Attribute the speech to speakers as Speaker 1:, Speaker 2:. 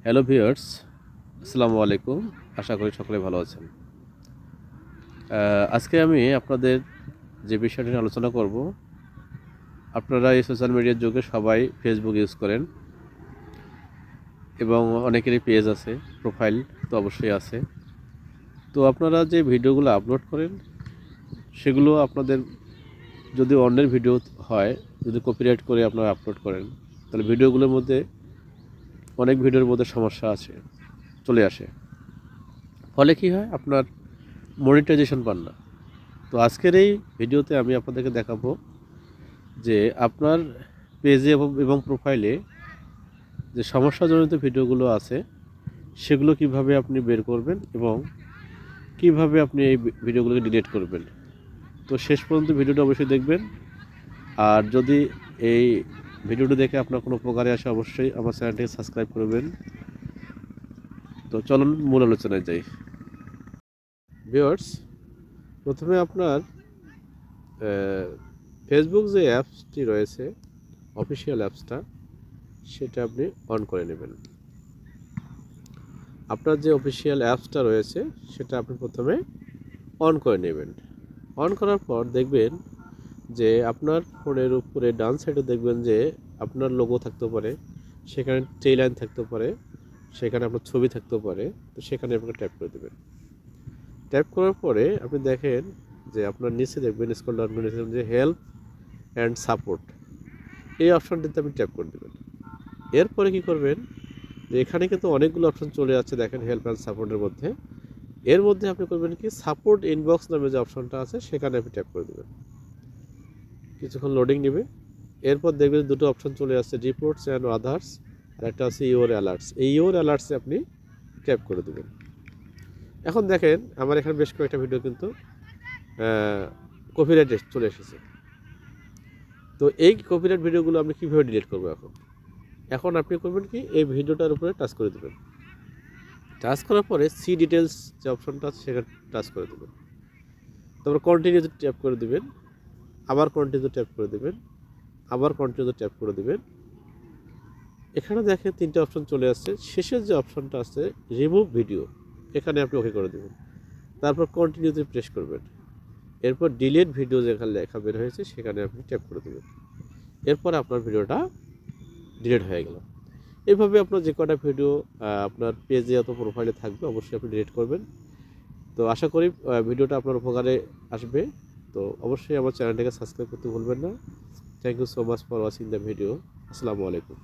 Speaker 1: Hello viewers, আসসালামু আলাইকুম। আশা করি সকলে ভালো আছেন। আজকে আমি আপনাদের যে বিষয়টি নিয়ে আলোচনা করব, আপনারা এই সোশ্যাল মিডিয়ার যুগে সবাই ফেসবুক ইউজ করেন এবং অনেকেরই পেজ আছে, প্রোফাইল তো অবশ্যই আছে। তো আপনারা যে ভিডিওগুলো আপলোড করেন সেগুলো আপনাদের যদি অন্যের ভিডিও হয়, যদি কপিরাইট করে আপনারা আপলোড করেন, তাহলে ভিডিওগুলোর মধ্যে অনেক ভিডিওর মধ্যে সমস্যা চলে আসে। ফলে কি হয়, আপনার মনিটাইজেশন পান না। তো আজকের এই ভিডিওতে আমি আপনাদেরকে দেখাবো যে আপনার পেজে এবং প্রোফাইলে যে সমস্যাজনিত ভিডিওগুলো আছে সেগুলো কিভাবে আপনি বের করবেন এবং কিভাবে আপনি এই ভিডিওগুলোকে ডিলিট করবেন। তো শেষ পর্যন্ত ভিডিওটা অবশ্যই দেখবেন। আর যদি এই ভিডিওটি দেখে আপনার কোনো উপকারে আসে, অবশ্যই আমার চ্যানেলটিকে সাবস্ক্রাইব করবেন। তো চলুন মূল আলোচনায় যাই। ভিউয়ার্স, প্রথমে আপনার ফেসবুক যে অ্যাপসটি রয়েছে, অফিসিয়াল অ্যাপসটা, সেটা আপনি অন করে নেবেন। আপনার যে অফিসিয়াল অ্যাপসটা রয়েছে সেটা আপনি প্রথমে অন করে নেবেন। অন করার পর দেখবেন যে আপনার ফোনের উপরে ডান সাইডে দেখবেন যে আপনার লোগো থাকতে পারে, সেখানে ট্রি লাইন থাকতে পারে, সেখানে আপনার ছবি থাকতে পারে। তো সেখানে আপনাকে ট্যাপ করে দেবেন। ট্যাপ করার পরে আপনি দেখেন যে আপনার নিচে দেখবেন, স্ক্রল ডাউন করে নিচে যে হেল্প অ্যান্ড সাপোর্ট, এই অপশানটিতে আপনি ট্যাপ করে দেবেন। এরপরে কি করবেন, যে এখানে কিন্তু অনেকগুলো অপশান চলে যাচ্ছে, দেখেন হেল্প অ্যান্ড সাপোর্টের মধ্যে। এর মধ্যে আপনি করবেন কি, সাপোর্ট ইনবক্স নামে যে অপশানটা আছে সেখানে আপনি ট্যাপ করে দেবেন। কিছুক্ষণ লোডিং নেবে। এরপর দেখবেন দুটো অপশান চলে আসছে, রিপোর্টস অ্যান্ড আদার্স, আর একটা আছে ইওর অ্যালার্টস। এই ইওর অ্যালার্টসে আপনি ট্যাপ করে দেবেন। এখন দেখেন আমার এখানে বেশ কয়েকটা ভিডিও কিন্তু কপিরাইট চলে এসেছে। তো এই কপিরাইট ভিডিওগুলো আপনি কীভাবে ডিলিট করবো? এখন আপনি করবেন কি, এই ভিডিওটার উপরে টাচ করে দেবেন। টাচ করার পরে সি ডিটেলস যে অপশনটা আছে সেখানে টাচ করে দেবেন। তারপর কন্টিনিউতে ট্যাপ করে দেবেন, আবার কন্টিনিউতে ট্যাপ করে দেবেন, আবার কন্টিনিউতে ট্যাপ করে দেবেন। এখানে দেখেন তিনটে অপশন চলে আসছে। শেষের যে অপশনটা আছে রিমুভ ভিডিও, এখানে আপনি ওকে করে দেবেন। তারপর কন্টিনিউতে প্রেস করবেন। এরপর ডিলিট ভিডিও যেখানে লেখা বের হয়েছে সেখানে আপনি ট্যাপ করে দেবেন। এরপর আপনার ভিডিওটা ডিলিট হয়ে গেল। এভাবে আপনার যে কটা ভিডিও আপনার পেজে অথবা প্রোফাইলে থাকবে অবশ্যই আপনি ডিলিট করবেন। তো আশা করি ভিডিওটা আপনার উপকারে আসবে। তো অবশ্যই আমার চ্যানেলটাকে সাবস্ক্রাইব করতে ভুলবেন না। Thank you so much for watching the video. আসসালামু আলাইকুম।